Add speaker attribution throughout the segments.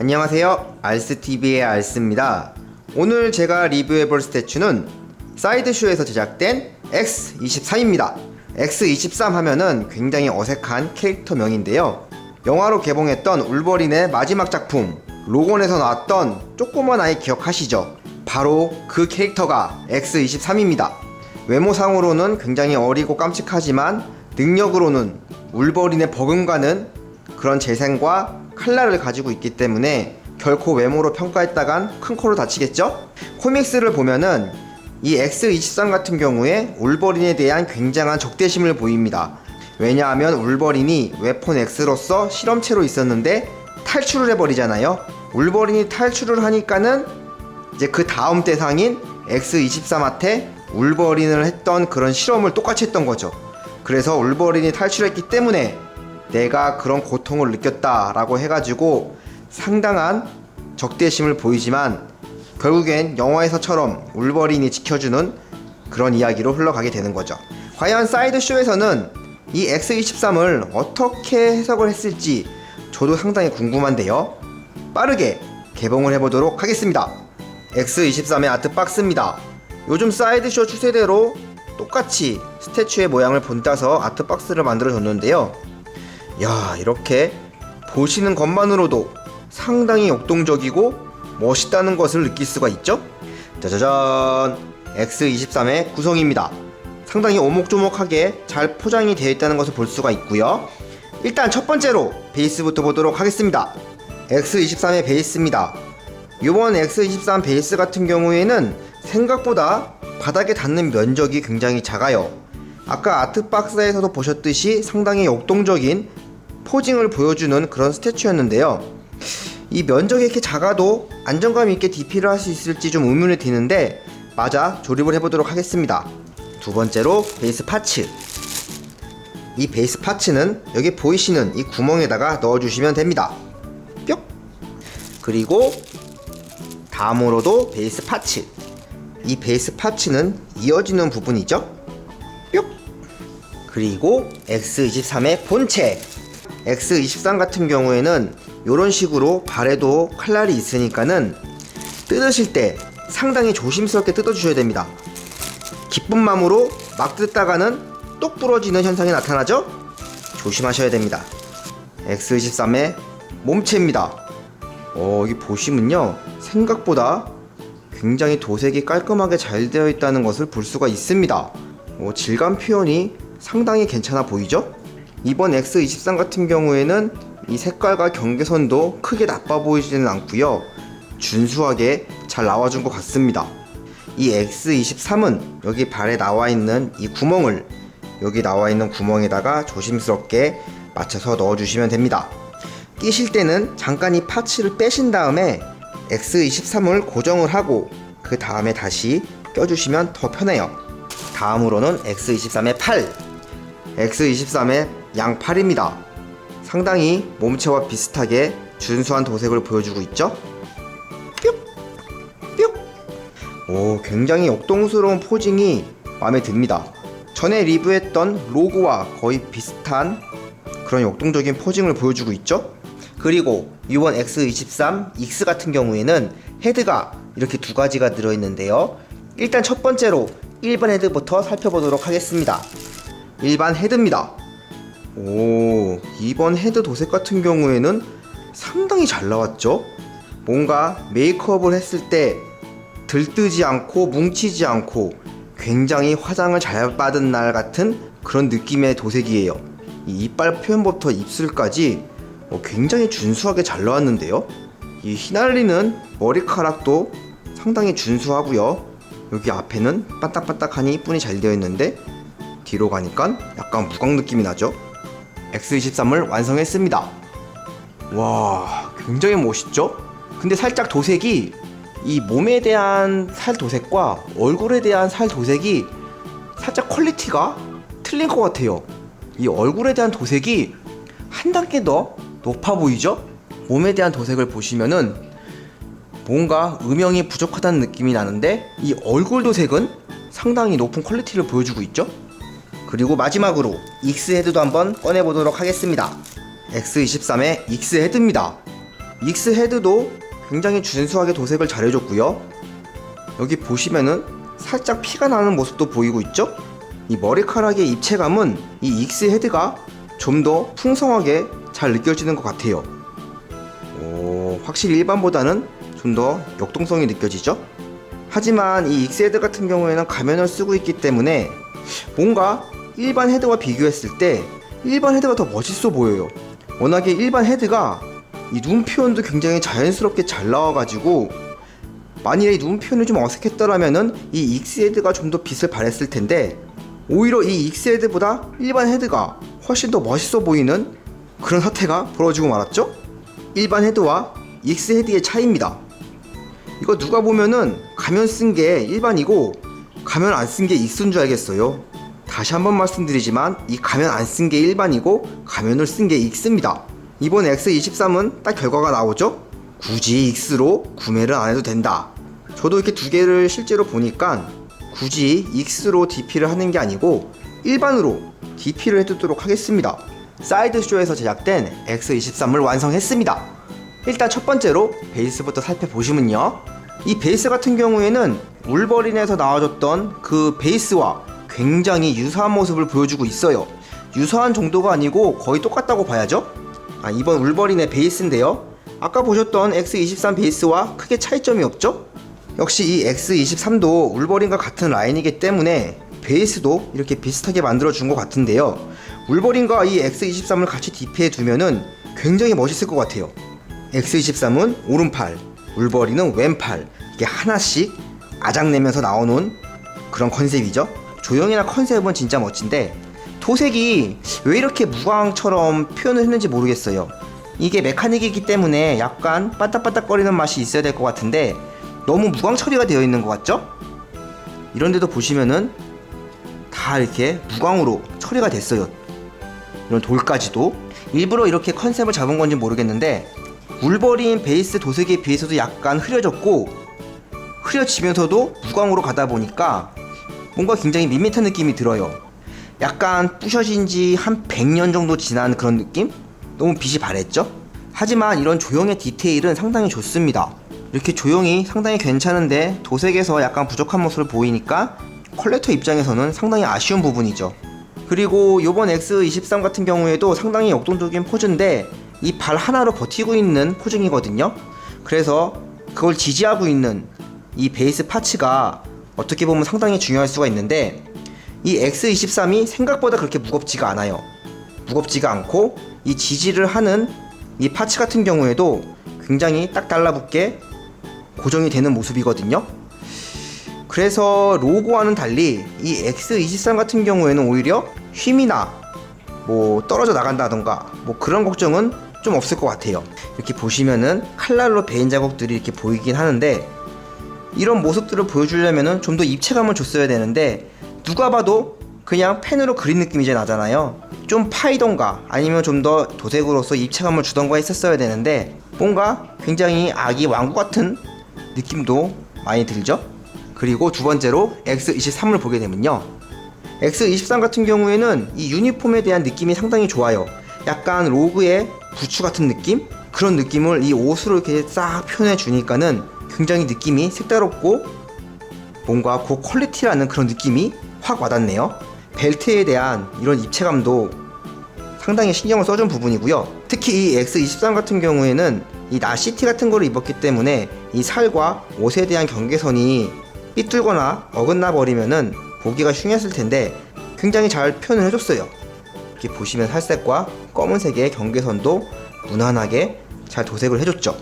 Speaker 1: 안녕하세요, 알스TV의 알스입니다. 오늘 제가 리뷰해볼 스태츄는 사이드쇼에서 제작된 X23입니다. X23 하면은 굉장히 어색한 캐릭터명인데요, 영화로 개봉했던 울버린의 마지막 작품 로건에서 나왔던 조그만 아이 기억하시죠? 바로 그 캐릭터가 X23입니다. 외모상으로는 굉장히 어리고 깜찍하지만 능력으로는 울버린의 버금가는 그런 재생과 칼날을 가지고 있기 때문에 결코 외모로 평가했다간 큰 코로 다치겠죠? 코믹스를 보면은 이 X23 같은 경우에 울버린에 대한 굉장한 적대심을 보입니다. 왜냐하면 울버린이 웨폰 X로서 실험체로 있었는데 탈출을 해버리잖아요. 울버린이 탈출을 하니까는 이제 그 다음 대상인 X23한테 울버린을 했던 그런 실험을 똑같이 했던 거죠. 그래서 울버린이 탈출했기 때문에 내가 그런 고통을 느꼈다 라고 해가지고 상당한 적대심을 보이지만 결국엔 영화에서처럼 울버린이 지켜주는 그런 이야기로 흘러가게 되는 거죠. 과연 사이드쇼에서는 이 X23을 어떻게 해석을 했을지 저도 상당히 궁금한데요, 빠르게 개봉을 해보도록 하겠습니다. X23의 아트박스입니다. 요즘 사이드쇼 추세대로 똑같이 스태츄의 모양을 본따서 아트박스를 만들어줬는데요, 야, 이렇게 보시는 것만으로도 상당히 역동적이고 멋있다는 것을 느낄 수가 있죠? 짜자잔! X23의 구성입니다. 상당히 오목조목하게 잘 포장이 되어 있다는 것을 볼 수가 있고요. 일단 첫 번째로 베이스부터 보도록 하겠습니다. X23의 베이스입니다. 이번 X23 베이스 같은 경우에는 생각보다 바닥에 닿는 면적이 굉장히 작아요. 아까 아트박스에서도 보셨듯이 상당히 역동적인 포징을 보여주는 그런 스태츄였는데요, 이 면적이 이렇게 작아도 안정감 있게 DP를 할 수 있을지 좀 의문이 드는데 맞아 조립을 해보도록 하겠습니다. 두 번째로 베이스 파츠. 이 베이스 파츠는 여기 보이시는 이 구멍에다가 넣어주시면 됩니다. 뿅! 그리고 다음으로도 베이스 파츠. 이 베이스 파츠는 이어지는 부분이죠. 뿅! 그리고 X23의 본체. X23 같은 경우에는 이런 식으로 발에도 칼날이 있으니까는 뜯으실 때 상당히 조심스럽게 뜯어주셔야 됩니다. 기쁜 마음으로 막 뜯다가는 똑 부러지는 현상이 나타나죠? 조심하셔야 됩니다. X23의 몸체입니다. 여기 보시면요, 생각보다 굉장히 도색이 깔끔하게 잘 되어 있다는 것을 볼 수가 있습니다. 질감 표현이 상당히 괜찮아 보이죠? 이번 X23 같은 경우에는 이 색깔과 경계선도 크게 나빠 보이지는 않고요, 준수하게 잘 나와준 것 같습니다. 이 X23은 여기 발에 나와있는 이 구멍을 여기 나와있는 구멍에다가 조심스럽게 맞춰서 넣어주시면 됩니다. 끼실 때는 잠깐 이 파츠를 빼신 다음에 X23을 고정을 하고 그 다음에 다시 껴주시면 더 편해요. 다음으로는 X23의 팔. X23의 양팔입니다. 상당히 몸체와 비슷하게 준수한 도색을 보여주고 있죠? 뿅! 뿅! 굉장히 역동스러운 포징이 마음에 듭니다. 전에 리뷰했던 로고와 거의 비슷한 그런 역동적인 포징을 보여주고 있죠? 그리고 이번 X23 X 같은 경우에는 헤드가 이렇게 두 가지가 들어있는데요, 일단 첫 번째로 일반 헤드부터 살펴보도록 하겠습니다. 일반 헤드입니다. 이번 헤드 도색 같은 경우에는 상당히 잘 나왔죠? 뭔가 메이크업을 했을 때 들뜨지 않고 뭉치지 않고 굉장히 화장을 잘 받은 날 같은 그런 느낌의 도색이에요. 이 이빨 표현부터 입술까지 굉장히 준수하게 잘 나왔는데요, 이 휘날리는 머리카락도 상당히 준수하고요, 여기 앞에는 반딱반딱하니 이쁜이 잘 되어 있는데 뒤로 가니까 약간 무광 느낌이 나죠? X23을 완성했습니다. 와, 굉장히 멋있죠? 근데 살짝 도색이 이 몸에 대한 살 도색과 얼굴에 대한 살 도색이 살짝 퀄리티가 틀린 것 같아요. 이 얼굴에 대한 도색이 한 단계 더 높아 보이죠? 몸에 대한 도색을 보시면은 뭔가 음영이 부족하다는 느낌이 나는데 이 얼굴 도색은 상당히 높은 퀄리티를 보여주고 있죠? 그리고 마지막으로 X 헤드도 한번 꺼내보도록 하겠습니다. X23의 X 헤드입니다. 익스 헤드도 굉장히 준수하게 도색을 잘 해줬고요. 여기 보시면은 살짝 피가 나는 모습도 보이고 있죠? 이 머리카락의 입체감은 이 익스 헤드가 좀 더 풍성하게 잘 느껴지는 것 같아요. 확실히 일반보다는 좀 더 역동성이 느껴지죠? 하지만 이 익스 헤드 같은 경우에는 가면을 쓰고 있기 때문에 뭔가 일반 헤드와 비교했을 때 일반 헤드가 더 멋있어 보여요. 워낙에 일반 헤드가 이 눈 표현도 굉장히 자연스럽게 잘 나와가지고 만일에 이 눈 표현이 좀 어색했더라면은 이 익스 헤드가 좀 더 빛을 발했을 텐데 오히려 이 익스 헤드보다 일반 헤드가 훨씬 더 멋있어 보이는 그런 사태가 벌어지고 말았죠? 일반 헤드와 익스 헤드의 차이입니다. 이거 누가 보면은 가면 쓴 게 일반이고 가면 안 쓴 게 익스인 줄 알겠어요. 다시 한번 말씀드리지만 이 가면 안 쓴 게 일반이고 가면을 쓴 게 익스입니다. 이번 X23은 딱 결과가 나오죠? 굳이 익스로 구매를 안 해도 된다. 저도 이렇게 두 개를 실제로 보니까 굳이 익스로 DP를 하는 게 아니고 일반으로 DP를 해두도록 하겠습니다. 사이드쇼에서 제작된 X23을 완성했습니다. 일단 첫 번째로 베이스부터 살펴보시면요, 이 베이스 같은 경우에는 울버린에서 나와줬던 그 베이스와 굉장히 유사한 모습을 보여주고 있어요. 유사한 정도가 아니고 거의 똑같다고 봐야죠. 이번 울버린의 베이스인데요, 아까 보셨던 X23 베이스와 크게 차이점이 없죠? 역시 이 X23도 울버린과 같은 라인이기 때문에 베이스도 이렇게 비슷하게 만들어준 것 같은데요, 울버린과 이 X23을 같이 DP해 두면은 굉장히 멋있을 것 같아요. X23은 오른팔, 울버린은 왼팔, 이게 하나씩 아작내면서 나오는 그런 컨셉이죠. 조형이나 컨셉은 진짜 멋진데 도색이 왜 이렇게 무광처럼 표현을 했는지 모르겠어요. 이게 메카닉이기 때문에 약간 반딱반딱거리는 맛이 있어야 될 것 같은데 너무 무광 처리가 되어 있는 것 같죠? 이런데도 보시면은 다 이렇게 무광으로 처리가 됐어요. 이런 돌까지도 일부러 이렇게 컨셉을 잡은 건지 모르겠는데 울버린 베이스 도색에 비해서도 약간 흐려졌고 흐려지면서도 무광으로 가다 보니까 뭔가 굉장히 밋밋한 느낌이 들어요. 약간 부셔진 지 한 100년 정도 지난 그런 느낌? 너무 빛이 바랬죠? 하지만 이런 조형의 디테일은 상당히 좋습니다. 이렇게 조형이 상당히 괜찮은데 도색에서 약간 부족한 모습을 보이니까 컬렉터 입장에서는 상당히 아쉬운 부분이죠. 그리고 이번 X23 같은 경우에도 상당히 역동적인 포즈인데 이 발 하나로 버티고 있는 포징이거든요. 그래서 그걸 지지하고 있는 이 베이스 파츠가 어떻게 보면 상당히 중요할 수가 있는데 이 X23이 생각보다 그렇게 무겁지가 않아요. 무겁지가 않고 이 지지를 하는 이 파츠 같은 경우에도 굉장히 딱 달라붙게 고정이 되는 모습이거든요. 그래서 로고와는 달리 이 X23 같은 경우에는 오히려 휨이나 뭐 떨어져 나간다던가 뭐 그런 걱정은 좀 없을 것 같아요. 이렇게 보시면은 칼날로 베인 자국들이 이렇게 보이긴 하는데 이런 모습들을 보여주려면은 좀 더 입체감을 줬어야 되는데 누가 봐도 그냥 펜으로 그린 느낌이 이제 나잖아요. 좀 파이던가 아니면 좀 더 도색으로서 입체감을 주던가 했었어야 되는데 뭔가 굉장히 아기 왕구 같은 느낌도 많이 들죠. 그리고 두 번째로 X23을 보게 되면요, X23 같은 경우에는 이 유니폼에 대한 느낌이 상당히 좋아요. 약간 로그의 부츠 같은 느낌? 그런 느낌을 이 옷으로 이렇게 싹 표현해 주니까는 굉장히 느낌이 색다롭고 뭔가 고퀄리티라는 그런 느낌이 확 와닿네요. 벨트에 대한 이런 입체감도 상당히 신경을 써준 부분이고요. 특히 이 X23 같은 경우에는 이 나시티 같은 거를 입었기 때문에 이 살과 옷에 대한 경계선이 삐뚤거나 어긋나 버리면은 보기가 흉했을 텐데 굉장히 잘 표현을 해줬어요. 이렇게 보시면 살색과 검은색의 경계선도 무난하게 잘 도색을 해줬죠.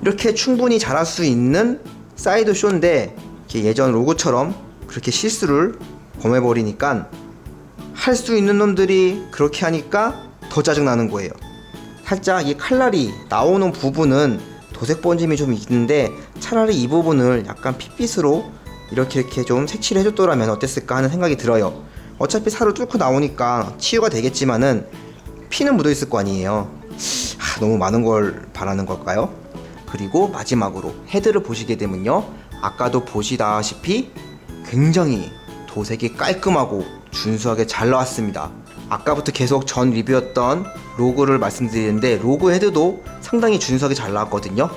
Speaker 1: 이렇게 충분히 잘할 수 있는 사이드 쇼인데 예전 로고처럼 그렇게 실수를 범해버리니까 할 수 있는 놈들이 그렇게 하니까 더 짜증나는 거예요. 살짝 이 칼날이 나오는 부분은 도색 번짐이 좀 있는데 차라리 이 부분을 약간 핏빛으로 이렇게 좀 색칠을 해줬더라면 어땠을까 하는 생각이 들어요. 어차피 살을 뚫고 나오니까 치유가 되겠지만은 피는 묻어 있을 거 아니에요. 너무 많은 걸 바라는 걸까요? 그리고 마지막으로 헤드를 보시게 되면요, 아까도 보시다시피 굉장히 도색이 깔끔하고 준수하게 잘 나왔습니다. 아까부터 계속 전 리뷰였던 로고를 말씀드리는데 로고 헤드도 상당히 준수하게 잘 나왔거든요.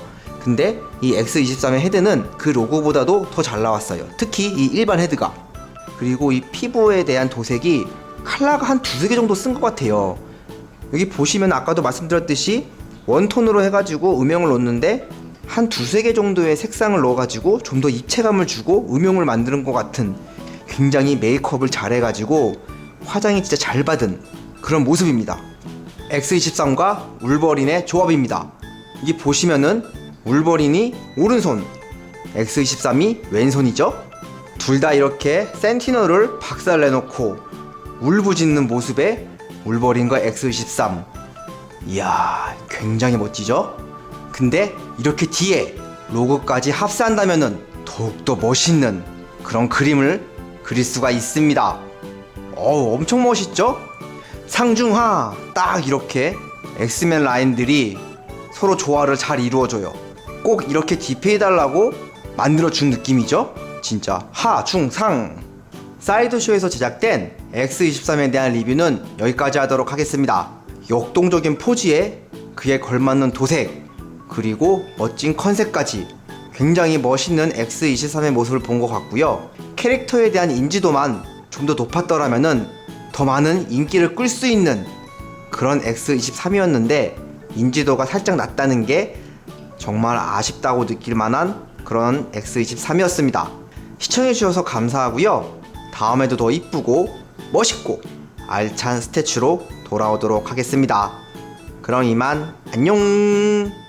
Speaker 1: 근데 이 X23의 헤드는 그 로고보다도 더 잘 나왔어요. 특히 이 일반 헤드가. 그리고 이 피부에 대한 도색이 컬러가 한 두세 개 정도 쓴 것 같아요. 여기 보시면 아까도 말씀드렸듯이 원톤으로 해가지고 음영을 놓는데 한 두세 개 정도의 색상을 넣어가지고 좀 더 입체감을 주고 음영을 만드는 것 같은, 굉장히 메이크업을 잘 해가지고 화장이 진짜 잘 받은 그런 모습입니다. X23과 울버린의 조합입니다. 여기 보시면은 울버린이 오른손, X23이 왼손이죠. 둘 다 이렇게 센티널을 박살내놓고 울부짖는 모습의 울버린과 X23. 이야, 굉장히 멋지죠? 근데 이렇게 뒤에 로고까지 합사한다면은 더욱더 멋있는 그런 그림을 그릴 수가 있습니다. 엄청 멋있죠? 상중하 딱 이렇게 엑스맨 라인들이 서로 조화를 잘 이루어줘요. 꼭 이렇게 디페해달라고 만들어준 느낌이죠? 진짜 하중상. 사이드쇼에서 제작된 X23에 대한 리뷰는 여기까지 하도록 하겠습니다. 역동적인 포즈에 그에 걸맞는 도색, 그리고 멋진 컨셉까지 굉장히 멋있는 X23의 모습을 본 것 같고요. 캐릭터에 대한 인지도만 좀 더 높았더라면은 더 많은 인기를 끌 수 있는 그런 X23이었는데 인지도가 살짝 낮다는 게 정말 아쉽다고 느낄 만한 그런 X23이었습니다. 시청해주셔서 감사하고요. 다음에도 더 이쁘고 멋있고 알찬 스태츄로 돌아오도록 하겠습니다. 그럼 이만 안녕.